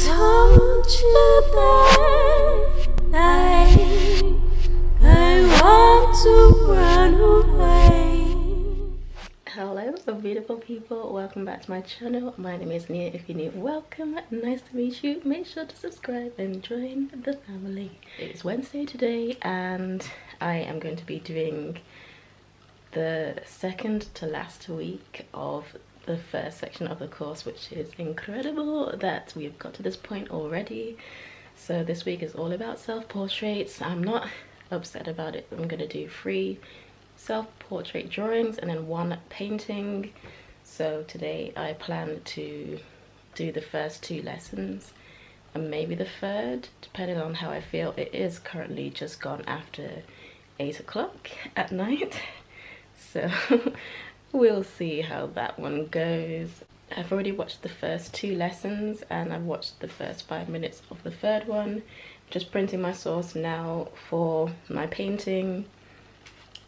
told you that I want to run away. Hello, so beautiful people, welcome back to my channel. My name is Nia. If you're new, welcome, nice to meet you. Make sure to subscribe and join the family. It's Wednesday today and I am going to be doing the second to last week of the first section of the course, which is incredible that we've got to this point already. So this week is all about self-portraits. I'm not upset about it. I'm going to do 3 self-portrait drawings and then 1 painting. So today I plan to do the first 2 lessons and maybe the 3rd, depending on how I feel. It is currently just gone after 8 o'clock at night, so we'll see how that one goes. I've already watched the first 2 lessons and I've watched the first 5 minutes of the 3rd one. Just printing my source now for my painting.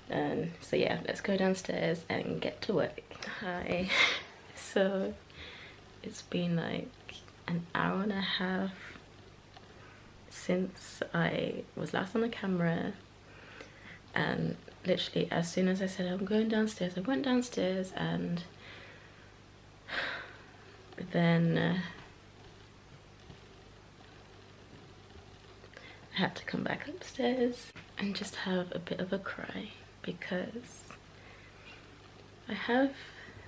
And so yeah, let's go downstairs and get to work. Hi. So it's been like an hour and a half since I was last on the camera, and literally as soon as I said I'm going downstairs, I went downstairs, and then I had to come back upstairs and just have a bit of a cry because I have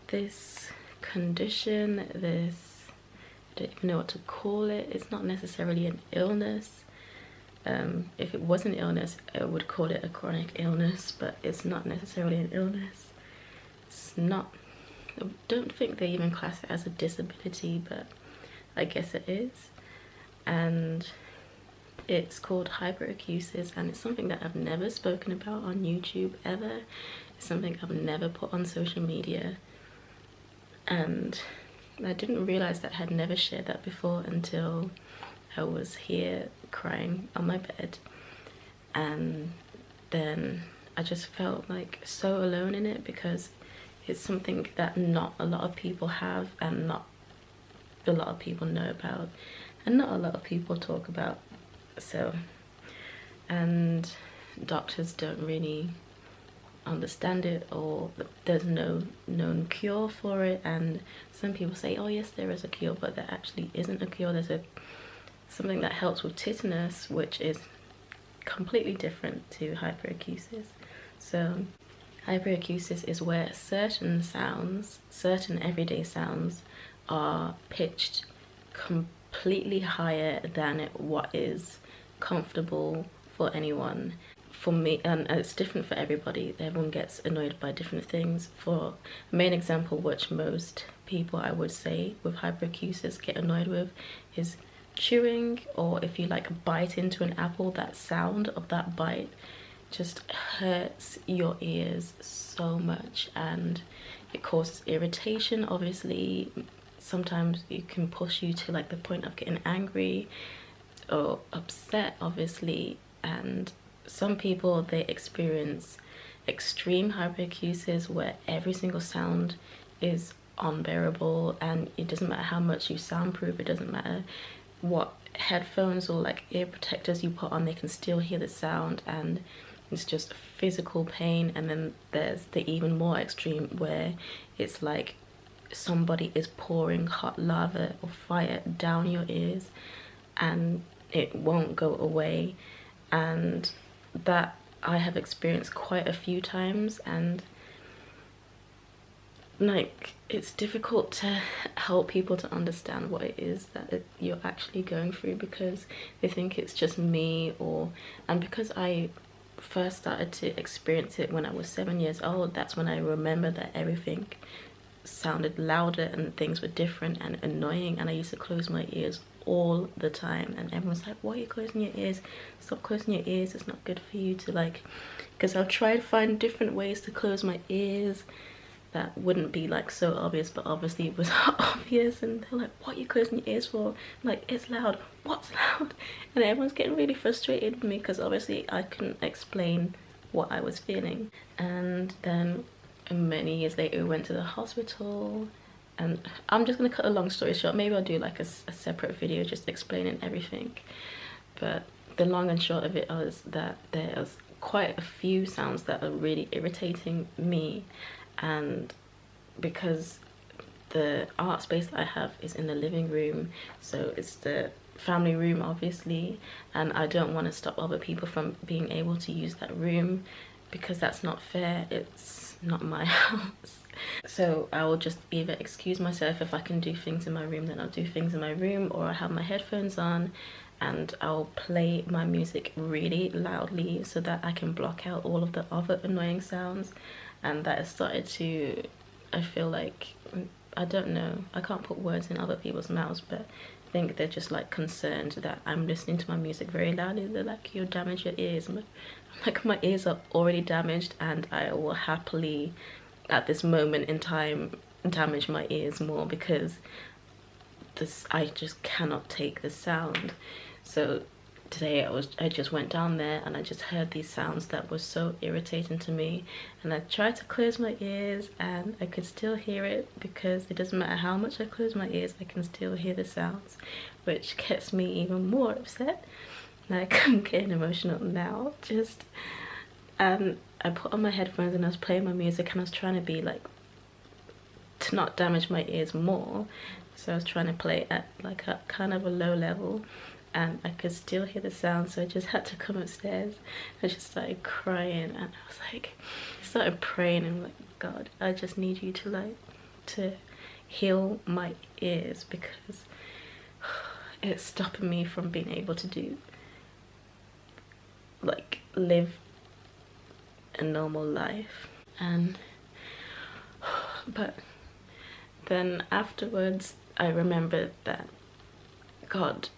this condition, this, I don't even know what to call it. It's not necessarily an illness. If it was an illness, I would call it a chronic illness, but it's not necessarily an illness. It's not, I don't think they even class it as a disability, but I guess it is. And it's called hyperacusis, and it's something that I've never spoken about on YouTube ever. It's something I've never put on social media, and I didn't realize that I had never shared that before until I was here crying on my bed. And then I just felt like so alone in it because it's something that not a lot of people have, and not a lot of people know about, and not a lot of people talk about. So, and doctors don't really understand it, or there's no known cure for it. And some people say, oh yes, there is a cure, but there actually isn't a cure. There's something that helps with tetanus, which is completely different to hyperacusis. So hyperacusis is where certain sounds, certain everyday sounds, are pitched completely higher than what is comfortable for anyone. For me, and it's different for everybody, everyone gets annoyed by different things. For a main example, which most people, I would say, with hyperacusis get annoyed with, is chewing, or if you like bite into an apple, that sound of that bite just hurts your ears so much, and it causes irritation. Obviously, sometimes it can push you to like the point of getting angry or upset, obviously. And some people, they experience extreme hyperacusis where every single sound is unbearable, and it doesn't matter how much you soundproof, it doesn't matter what headphones or like ear protectors you put on, they can still hear the sound, and it's just physical pain. And then there's the even more extreme where it's like somebody is pouring hot lava or fire down your ears and it won't go away. And that I have experienced quite a few times, and like it's difficult to help people to understand what it is that you're actually going through, because they think it's just me. And because I first started to experience it when I was 7 years old, that's when I remember that everything sounded louder and things were different and annoying, and I used to close my ears all the time, and everyone's like, why are you closing your ears? Stop closing your ears, it's not good for you to like, because I'll try to find different ways to close my ears that wouldn't be like so obvious, but obviously it was obvious. And they're like, what are you closing your ears for? I'm like, it's loud. What's loud? And everyone's getting really frustrated with me because obviously I couldn't explain what I was feeling. And then many years later we went to the hospital, and I'm just gonna cut a long story short. Maybe I'll do like a separate video just explaining everything, but the long and short of it is that there's quite a few sounds that are really irritating me, and because the art space that I have is in the living room, so it's the family room obviously, and I don't want to stop other people from being able to use that room because that's not fair. It's not my house. So I will just either excuse myself. If I can do things in my room, then I'll do things in my room, or I have my headphones on and I'll play my music really loudly so that I can block out all of the other annoying sounds. And that has started to, I feel like, I don't know, I can't put words in other people's mouths, but I think they're just like concerned that I'm listening to my music very loudly. They're like, you'll damage your ears. I'm like, my ears are already damaged, and I will happily at this moment in time damage my ears more because I just cannot take the sound. So today I just went down there and I just heard these sounds that were so irritating to me, and I tried to close my ears and I could still hear it, because it doesn't matter how much I close my ears, I can still hear the sounds, which gets me even more upset. Like, I'm getting emotional now. Just I put on my headphones and I was playing my music, and I was trying to be like, to not damage my ears more, so I was trying to play at like a kind of a low level, and I could still hear the sound, so I just had to come upstairs. I just started crying, and I was like, started praying, and I'm like, God, I just need you to heal my ears, because it's stopping me from being able to live a normal life. And but then afterwards I remembered that God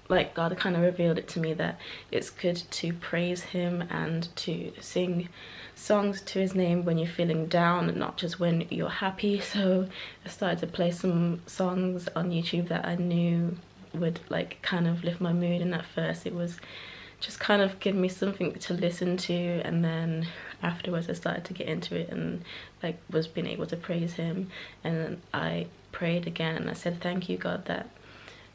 kind of revealed it to me that it's good to praise him and to sing songs to his name when you're feeling down and not just when you're happy. So I started to play some songs on YouTube that I knew would like kind of lift my mood, and at first it was just kind of give me something to listen to, and then afterwards I started to get into it and like was being able to praise him. And then I prayed again and I said, thank you, God, that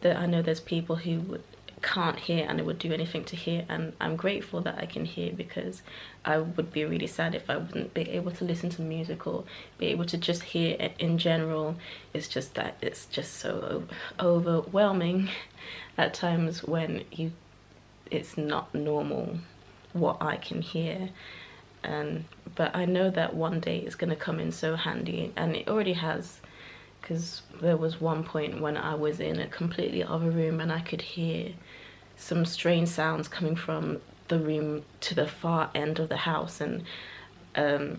I know there's people who can't hear and it would do anything to hear, and I'm grateful that I can hear, because I would be really sad if I wouldn't be able to listen to music or be able to just hear it in general. It's just that it's just so overwhelming at times when it's not normal what I can hear. But I know that one day it's going to come in so handy, and it already has, because there was one point when I was in a completely other room and I could hear some strange sounds coming from the room to the far end of the house, and I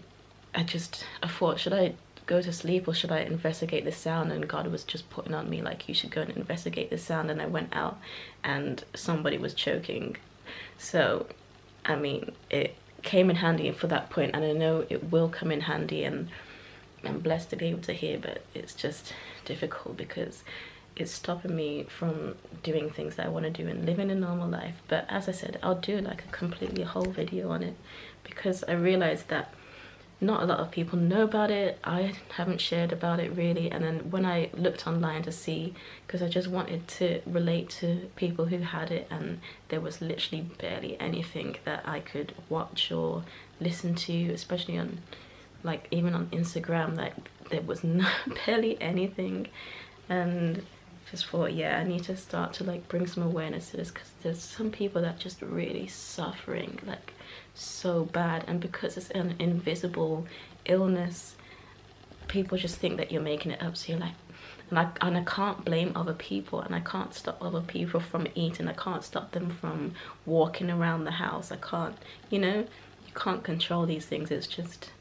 thought, should I go to sleep or should I investigate the sound? And God was just putting on me like, you should go and investigate the sound. And I went out and somebody was choking. So I mean, it came in handy for that point, and I know it will come in handy, and I'm blessed to be able to hear, but it's just difficult because it's stopping me from doing things that I want to do and living a normal life. But as I said, I'll do like a completely whole video on it, because I realized that not a lot of people know about it. I haven't shared about it really, and then when I looked online to see, because I just wanted to relate to people who had it, and there was literally barely anything that I could watch or listen to, especially on like even on Instagram, like there was barely anything. And just thought, yeah, I need to start to like bring some awareness to this, because there's some people that just really suffering like so bad, and because it's an invisible illness, people just think that you're making it up. So you're like, and I can't blame other people, and I can't stop other people from eating, I can't stop them from walking around the house, I can't, you know, you can't control these things. It's just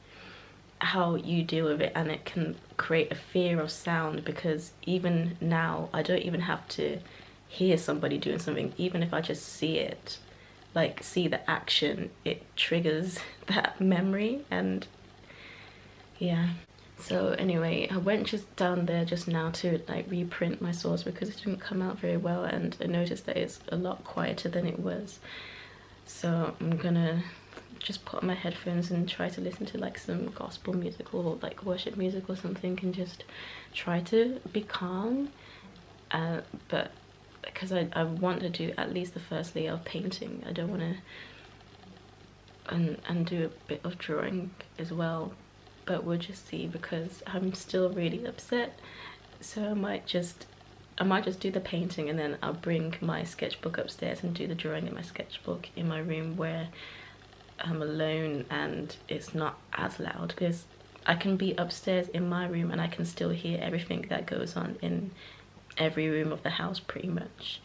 how you deal with it, and it can create a fear of sound, because even now I don't even have to hear somebody doing something. Even if I just see it, like see the action, it triggers that memory. And yeah, so anyway, I went just down there just now to like reprint my source because it didn't come out very well, and I noticed that it's a lot quieter than it was. So I'm gonna just put on my headphones and try to listen to like some gospel music or like worship music or something, and just try to be calm. But because I want to do at least the first layer of painting, I don't want to and do a bit of drawing as well, but we'll just see, because I'm still really upset. So I might just do the painting, and then I'll bring my sketchbook upstairs and do the drawing in my sketchbook in my room where I'm alone and it's not as loud, because I can be upstairs in my room and I can still hear everything that goes on in every room of the house pretty much.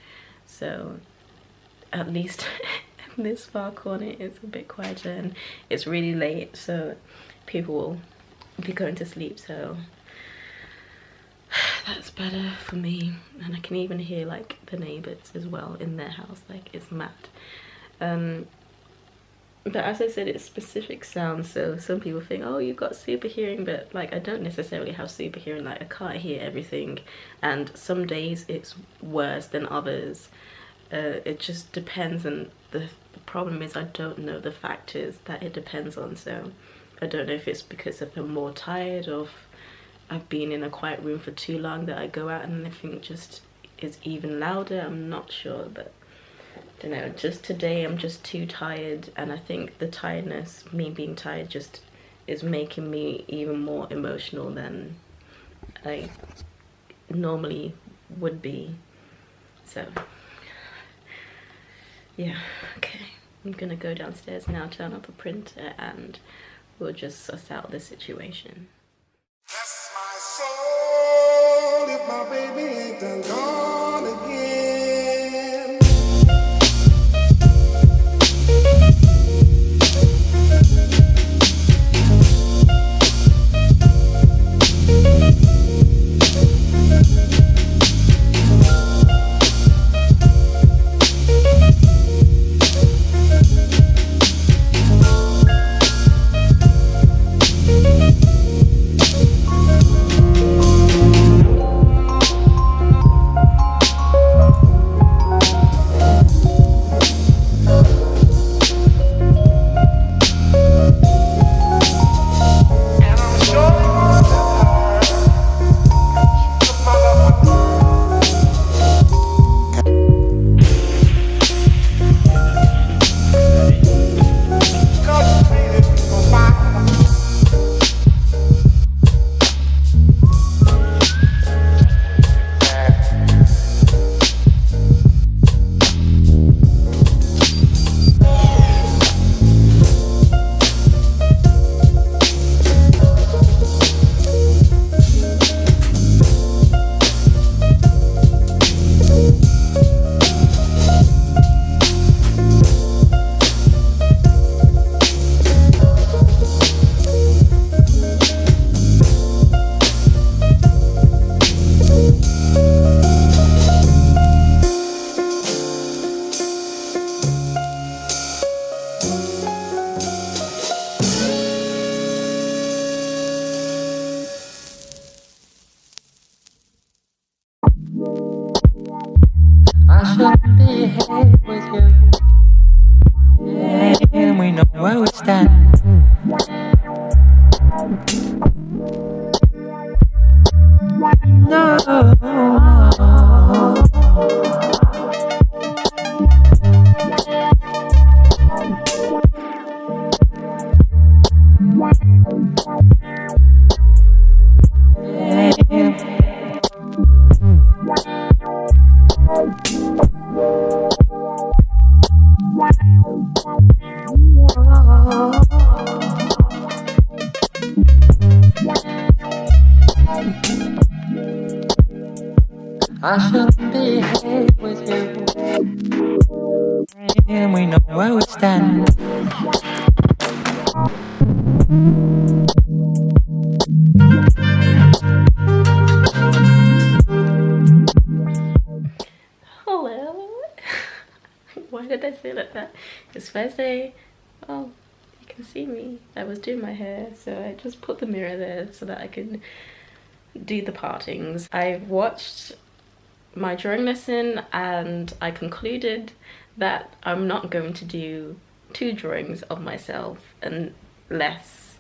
So at least in this far corner it's a bit quieter, and it's really late, so people will be going to sleep, so that's better for me. And I can even hear like the neighbors as well in their house, like it's mad. But as I said, it's specific sounds, so some people think, oh, you've got super hearing, but like I don't necessarily have super hearing. Like I can't hear everything, and some days it's worse than others. It just depends, and the problem is I don't know the factors that it depends on. So I don't know if it's because if I'm more tired, or if I've been in a quiet room for too long that I go out and everything just is even louder. I'm not sure, but I don't know, just today I'm just too tired, and I think the tiredness, me being tired, just is making me even more emotional than I normally would be. So yeah, okay, I'm gonna go downstairs now, turn off the printer, and we'll just suss out the situation. Bless my soul if my baby ain't done gone again. I shouldn't be here with you, and we know where we stand. No, no. I shouldn't be here with you, and we know where we stand. Hello. Why did I say like that? It's Thursday. Oh, you can see me. I was doing my hair, so I just put the mirror there so that I can do the partings. I've watched my drawing lesson and I concluded that I'm not going to do 2 drawings of myself, unless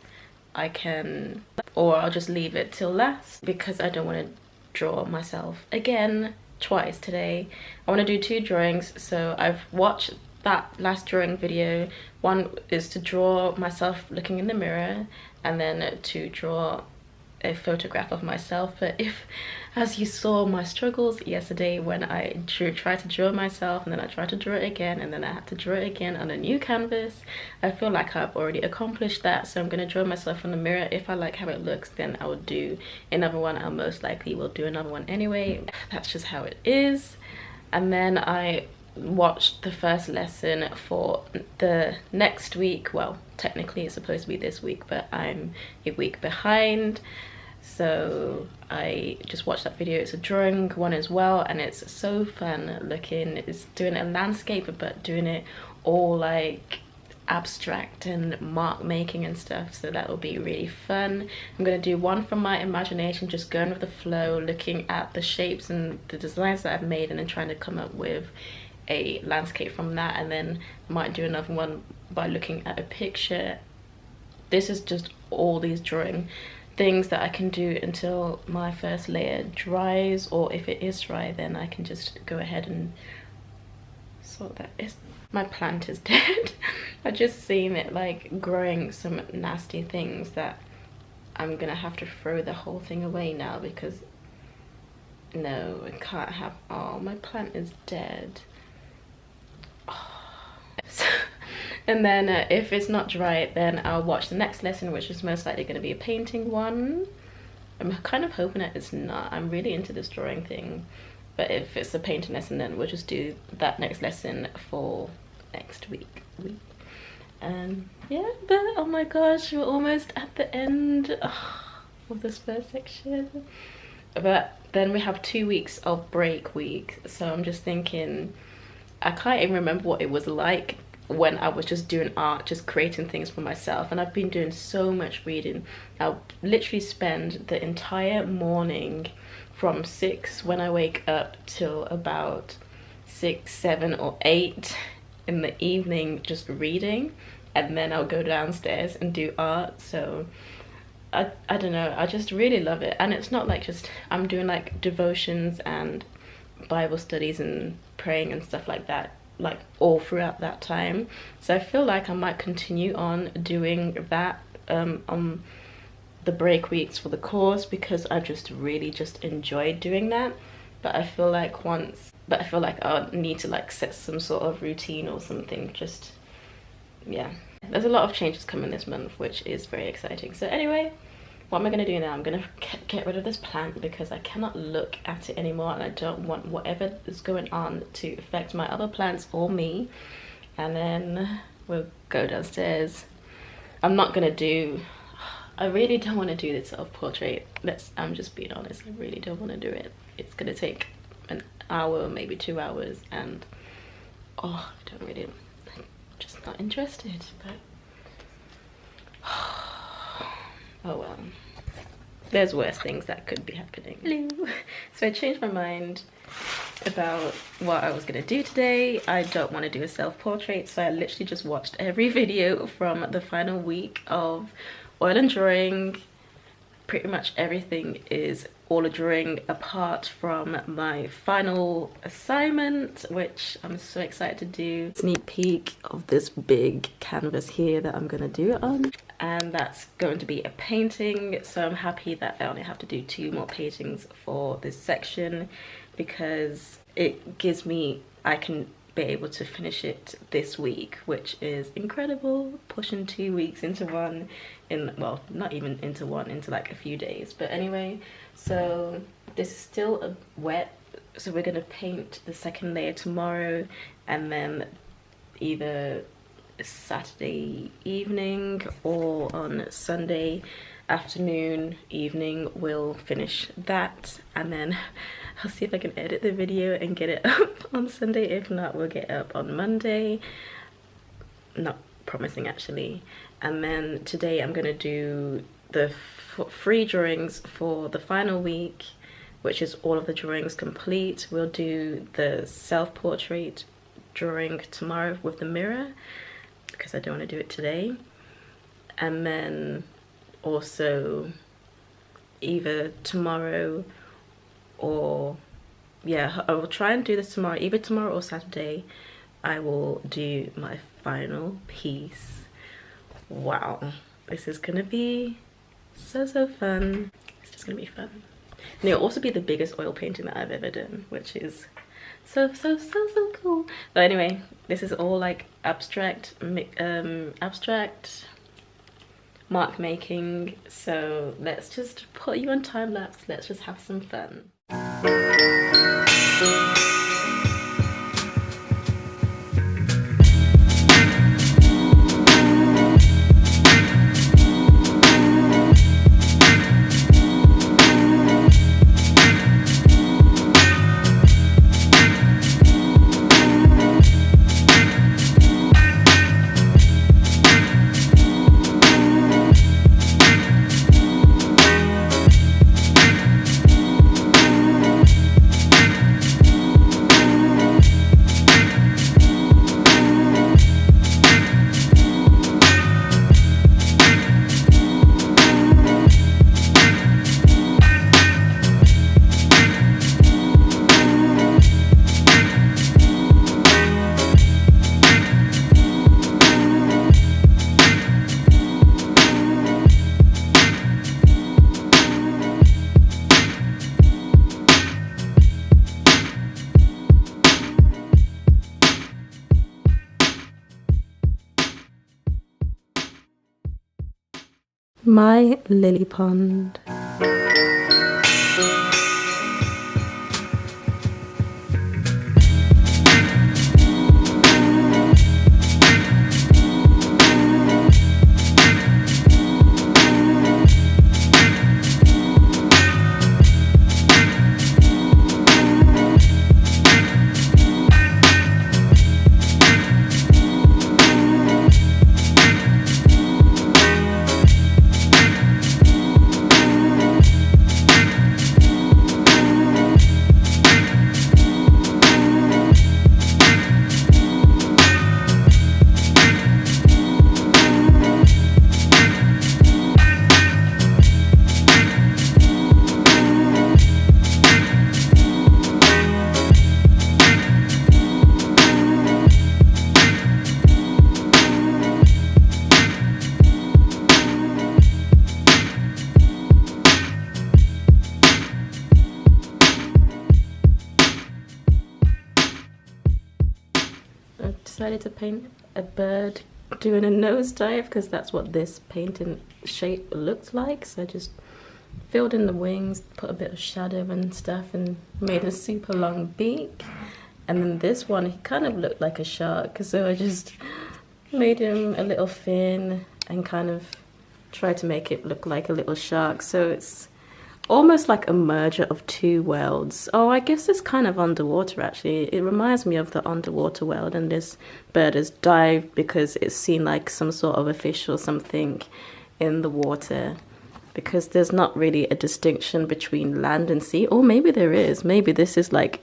I can, or I'll just leave it till last because I don't want to draw myself again twice today. I want to do 2 drawings, so I've watched that last drawing video. One is to draw myself looking in the mirror, and then to draw a photograph of myself. But if, as you saw my struggles yesterday when I tried to draw myself, and then I tried to draw it again, and then I had to draw it again on a new canvas, I feel like I've already accomplished that. So I'm going to draw myself in the mirror. If I like how it looks, then I will do another one. I most likely will do another one anyway. That's just how it is. And then I watched the first lesson for the next week. Well, technically it's supposed to be this week, but I'm a week behind. So I just watched that video. It's a drawing one as well, and it's so fun looking. It's doing a landscape, but doing it all like abstract and mark making and stuff, so that will be really fun. I'm going to do one from my imagination, just going with the flow, looking at the shapes and the designs that I've made, and then trying to come up with a landscape from that. And then I might do another one by looking at a picture. This is just all these drawing things that I can do until my first layer dries, or if it is dry, then I can just go ahead and sort that. My plant is dead. I just seen it like growing some nasty things that I'm gonna have to throw the whole thing away now, because no, I can't have, oh, my plant is dead. And then if it's not dry, then I'll watch the next lesson, which is most likely going to be a painting one. I'm kind of hoping that it's not. I'm really into this drawing thing, but if it's a painting lesson, then we'll just do that next lesson for next week. Yeah, but oh my gosh, we're almost at the end of this first section. But then we have 2 weeks of break week, so I'm just thinking, I can't even remember what it was like when I was just doing art, just creating things for myself. And I've been doing so much reading. I'll literally spend the entire morning from 6 when I wake up till about 6, 7 or 8 in the evening just reading, and then I'll go downstairs and do art. So I don't know, I just really love it. And it's not like just I'm doing like devotions and Bible studies and praying and stuff like that, like all throughout that time. So I feel like I might continue on doing that on the break weeks for the course, because I've just really just enjoyed doing that. But I feel like I need to like set some sort of routine or something. Just, yeah, there's a lot of changes coming this month, which is very exciting. So anyway, what am I going to do now? I'm going to get rid of this plant because I cannot look at it anymore, and I don't want whatever is going on to affect my other plants or me. And then we'll go downstairs. I'm not going to do, I really don't want to do this self-portrait. I'm just being honest, I really don't want to do it. It's going to take an hour, maybe 2 hours, and oh, I don't really, I'm just not interested. But oh well, there's worse things that could be happening. Hello. So I changed my mind about what I was gonna do today. I don't want to do a self-portrait, so I literally just watched every video from the final week of oil and drawing. Pretty much everything is all a drawing apart from my final assignment, which I'm so excited to do. Sneak peek of this big canvas here that I'm gonna do it on, and that's going to be a painting. So I'm happy that I only have to do 2 more paintings for this section, because it gives me, I can be able to finish it this week, which is incredible. Pushing 2 weeks into one, well, not even into one, into like a few days. But anyway, so this is still wet, so we're gonna paint the second layer tomorrow, and then either Saturday evening or on Sunday afternoon, evening, we'll finish that. And then I'll see if I can edit the video and get it up on Sunday. If not, we'll get it up on Monday. Not promising actually. And then today I'm gonna do the 3 drawings for the final week, which is all of the drawings complete. We'll do the self-portrait drawing tomorrow with the mirror, because I don't want to do it today. And then also either tomorrow or, yeah, I will try and do this tomorrow. Either tomorrow or Saturday I will do my final piece. Wow, this is gonna be so fun. It's just gonna be fun. And it'll also be the biggest oil painting that I've ever done, which is so cool. But anyway, this is all like abstract mark making, so let's just put you on time lapse. Let's just have some fun. My lily pond. I decided to paint a bird doing a nosedive because that's what this painting shape looked like. So I just filled in the wings, put a bit of shadow and stuff, and made a super long beak. And then this one, he kind of looked like a shark, so I just made him a little fin and kind of tried to make it look like a little shark. So it's almost like a merger of two worlds. Oh, I guess it's kind of underwater actually. It reminds me of the underwater world, and this bird has dived because it's seen like some sort of a fish or something in the water, because there's not really a distinction between land and sea. Or maybe there is. Maybe this is like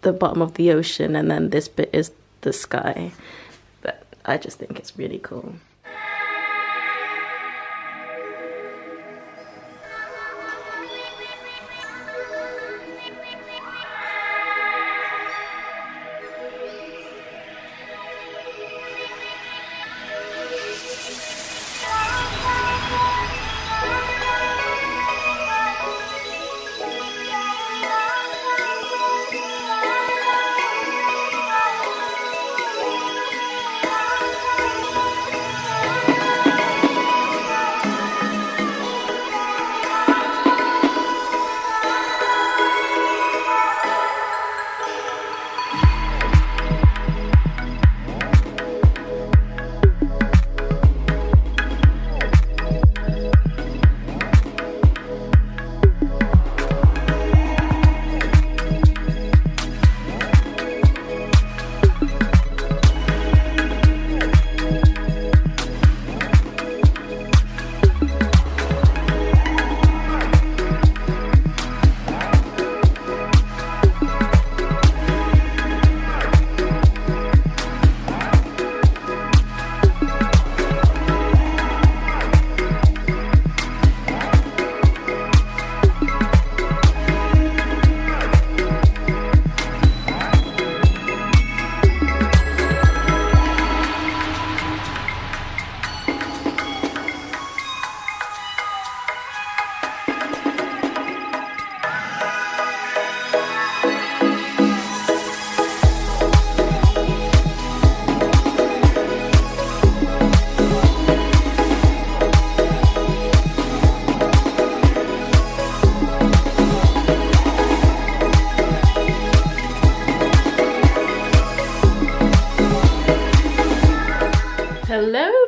the bottom of the ocean and then this bit is the sky. But I just think it's really cool.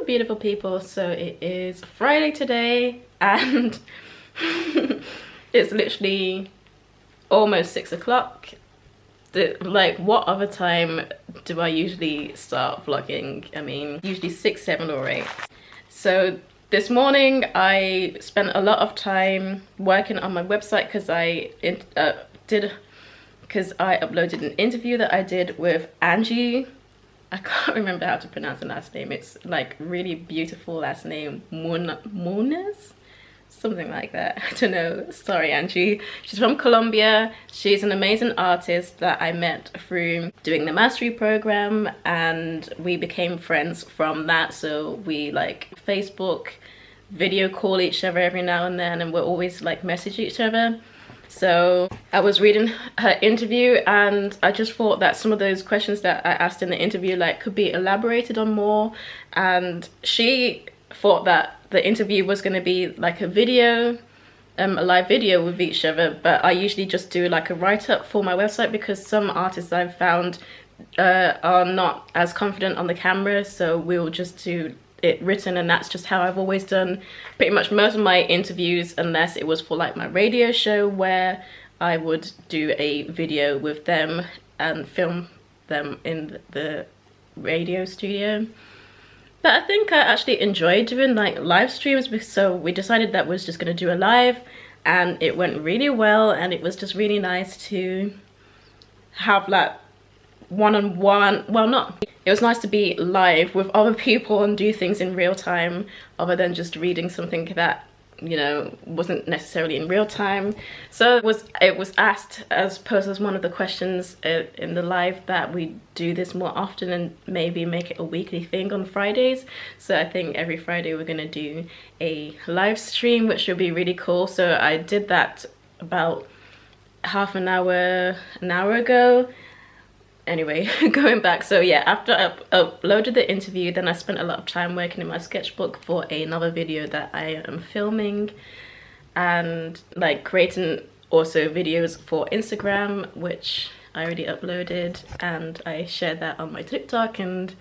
beautiful people. So it is Friday today and it's literally almost 6 o'clock. Like, what other time do I usually start vlogging? I mean, usually 6, 7 or 8. So this morning I spent a lot of time working on my website because I uploaded an interview that I did with Angie. I can't remember how to pronounce the last name. It's like really beautiful last name, Munoz? Something like that. I don't know. Sorry, Angie. She's from Colombia. She's an amazing artist that I met through doing the mastery program, and we became friends from that. So we like Facebook video call each other every now and then, and we'll always like message each other. So I was reading her interview and I just thought that some of those questions that I asked in the interview like could be elaborated on more, and she thought that the interview was going to be like a video, a live video with each other, but I usually just do like a write-up for my website because some artists I've found are not as confident on the camera, so we'll just do it written, and that's just how I've always done pretty much most of my interviews, unless it was for like my radio show where I would do a video with them and film them in the radio studio. But I think I actually enjoyed doing like live streams, so we decided that we was just going to do a live, and it went really well, and it was just really nice to have that one-on-one, well, not, it was nice to be live with other people and do things in real time other than just reading something that, you know, wasn't necessarily in real time. So it was asked as posed as one of the questions in the live that we do this more often and maybe make it a weekly thing on Fridays. So I think every Friday we're gonna do a live stream, which will be really cool. So I did that about half an hour ago. Anyway, going back, so yeah, after I uploaded the interview, then I spent a lot of time working in my sketchbook for another video that I am filming, and like creating also videos for Instagram, which I already uploaded, and I shared that on my TikTok and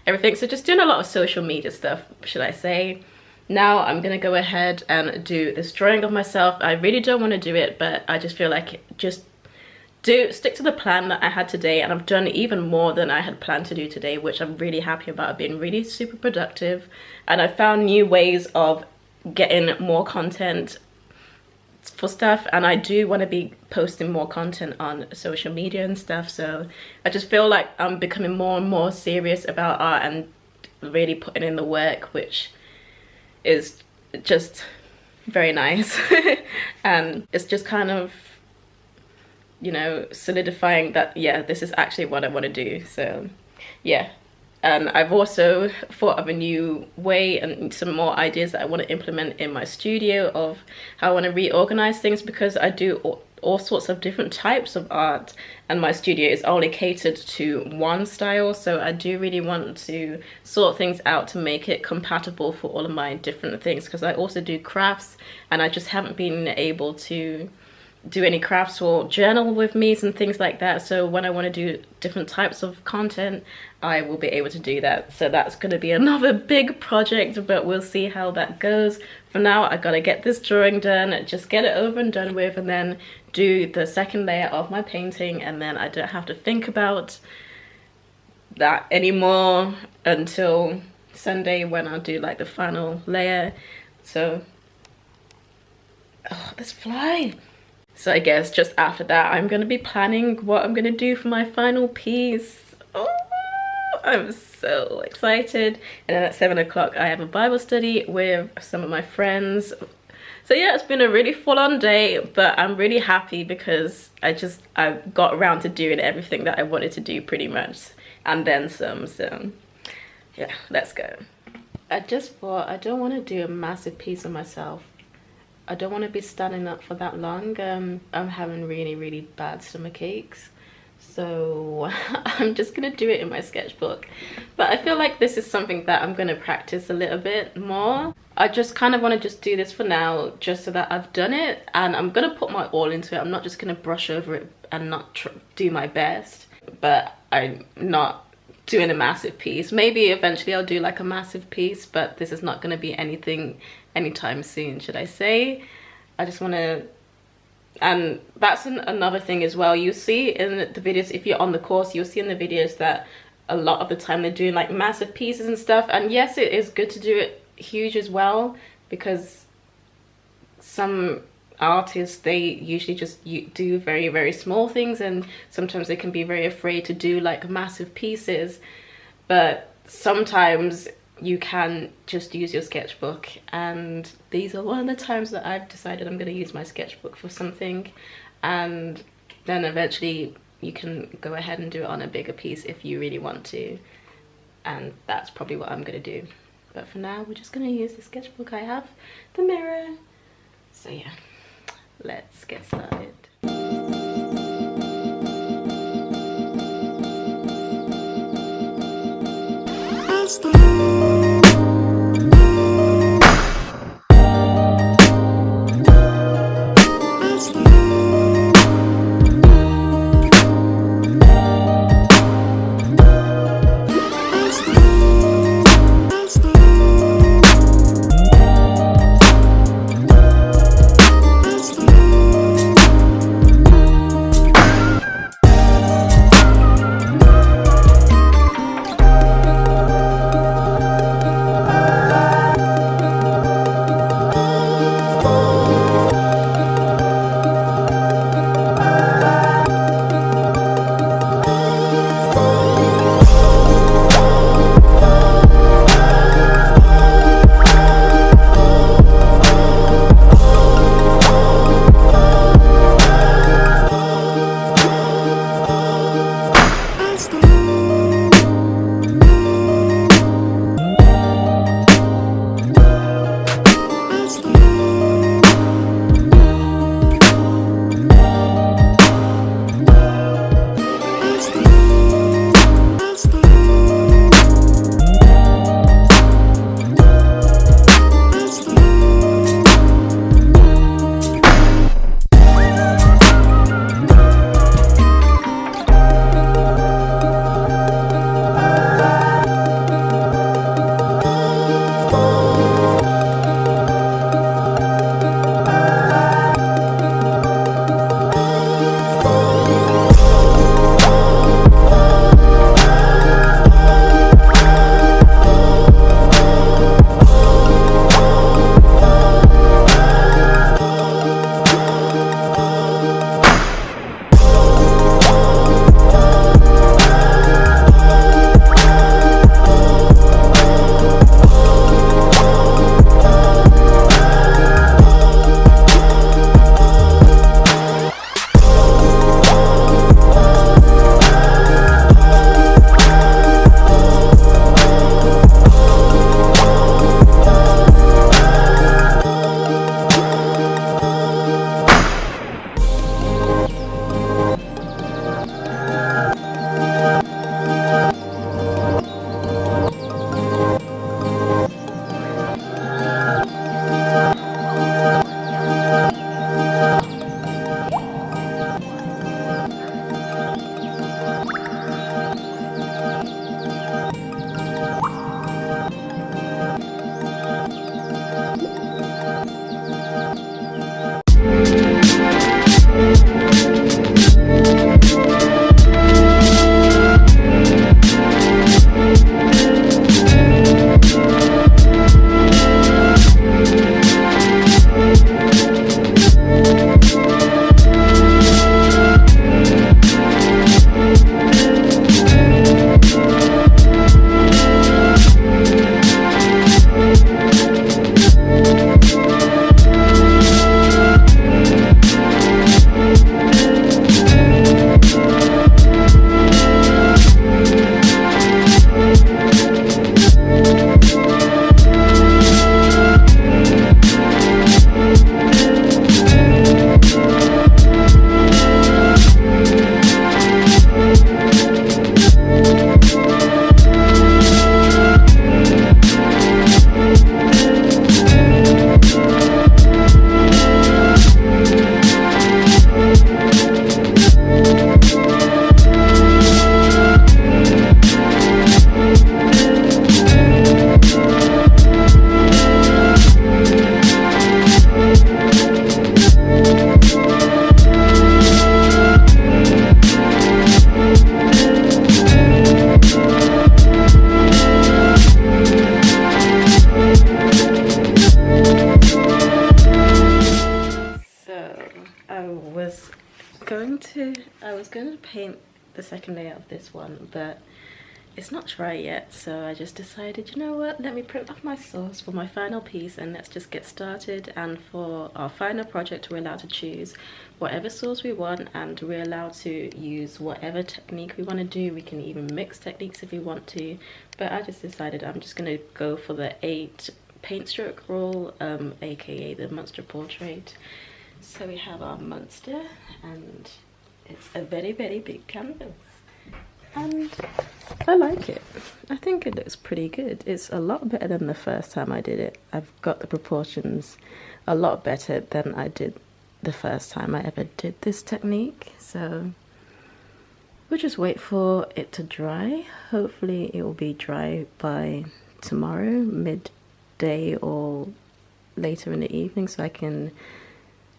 everything. So just doing a lot of social media stuff, should I say. Now I'm gonna go ahead and do this drawing of myself. I really don't want to do it, but I just feel like just stick to the plan that I had today, and I've done even more than I had planned to do today, which I'm really happy about. I've been really super productive, and I found new ways of getting more content for stuff, and I do want to be posting more content on social media and stuff. So I just feel like I'm becoming more and more serious about art and really putting in the work, which is just very nice. And it's just kind of, you know, solidifying that, yeah, this is actually what I want to do. So yeah, and I've also thought of a new way and some more ideas that I want to implement in my studio of how I want to reorganize things, because I do all sorts of different types of art and my studio is only catered to one style. So I do really want to sort things out to make it compatible for all of my different things, because I also do crafts and I just haven't been able to do any crafts or journal with me and things like that. So when I want to do different types of content, I will be able to do that. So that's going to be another big project, but we'll see how that goes. For now, I gotta get this drawing done, just get it over and done with, and then do the second layer of my painting, and then I don't have to think about that anymore until Sunday when I'll do like the final layer. So, oh, this fly. So I guess just after that, I'm gonna be planning what I'm gonna do for my final piece. Oh, I'm so excited. And then at 7 o'clock, I have a Bible study with some of my friends. So yeah, it's been a really full-on day, but I'm really happy because I got around to doing everything that I wanted to do pretty much, and then some. So yeah, let's go. I just thought I don't want to do a massive piece of myself. I don't want to be standing up for that long. I'm having really bad stomach aches, so I'm just gonna do it in my sketchbook. But I feel like this is something that I'm gonna practice a little bit more. I just kind of want to just do this for now, just so that I've done it, and I'm gonna put my all into it. I'm not just gonna brush over it and not do my best, but I'm not doing a massive piece. Maybe eventually I'll do like a massive piece, but this is not going to be anything anytime soon, should I say. I just want to, and that's another thing as well. You see in the videos, if you're on the course, you'll see in the videos that a lot of the time they're doing like massive pieces and stuff. And yes, it is good to do it huge as well, because some artists, they usually just do very, very small things, and sometimes they can be very afraid to do like massive pieces. But sometimes you can just use your sketchbook, and these are one of the times that I've decided I'm going to use my sketchbook for something, and then eventually you can go ahead and do it on a bigger piece if you really want to, and that's probably what I'm going to do. But for now, we're just going to use the sketchbook I have, the mirror. So yeah, let's get started. paint the second layer of this one, but it's not dry yet, so I just decided, you know what, let me print off my sauce for my final piece and let's just get started. And for our final project, we're allowed to choose whatever sauce we want, and we're allowed to use whatever technique we want to do. We can even mix techniques if we want to, but I just decided I'm just going to go for the 8 paint stroke roll, aka the Monster Portrait. So we have our monster, and it's a very big canvas, and I like it. I think it looks pretty good. It's a lot better than the first time I did it. I've got the proportions a lot better than I did the first time I ever did this technique. So we'll just wait for it to dry. Hopefully it will be dry by tomorrow, midday or later in the evening, so I can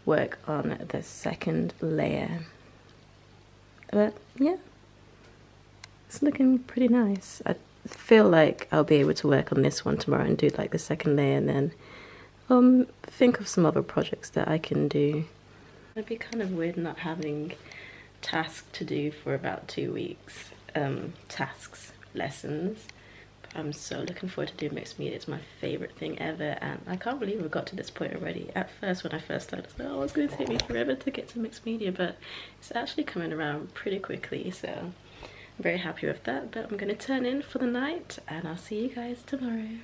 work on the second layer. But yeah, it's looking pretty nice. I feel like I'll be able to work on this one tomorrow and do like the second layer, and then think of some other projects that I can do. It'd be kind of weird not having tasks to do for about 2 weeks. Lessons. But I'm so looking forward to doing mixed media. It's my favorite thing ever, and I can't believe we got to this point already. At first, when I first started, I was like, oh, it's going to take me forever to get to mixed media, but it's actually coming around pretty quickly, so I'm very happy with that. But I'm going to turn in for the night, and I'll see you guys tomorrow.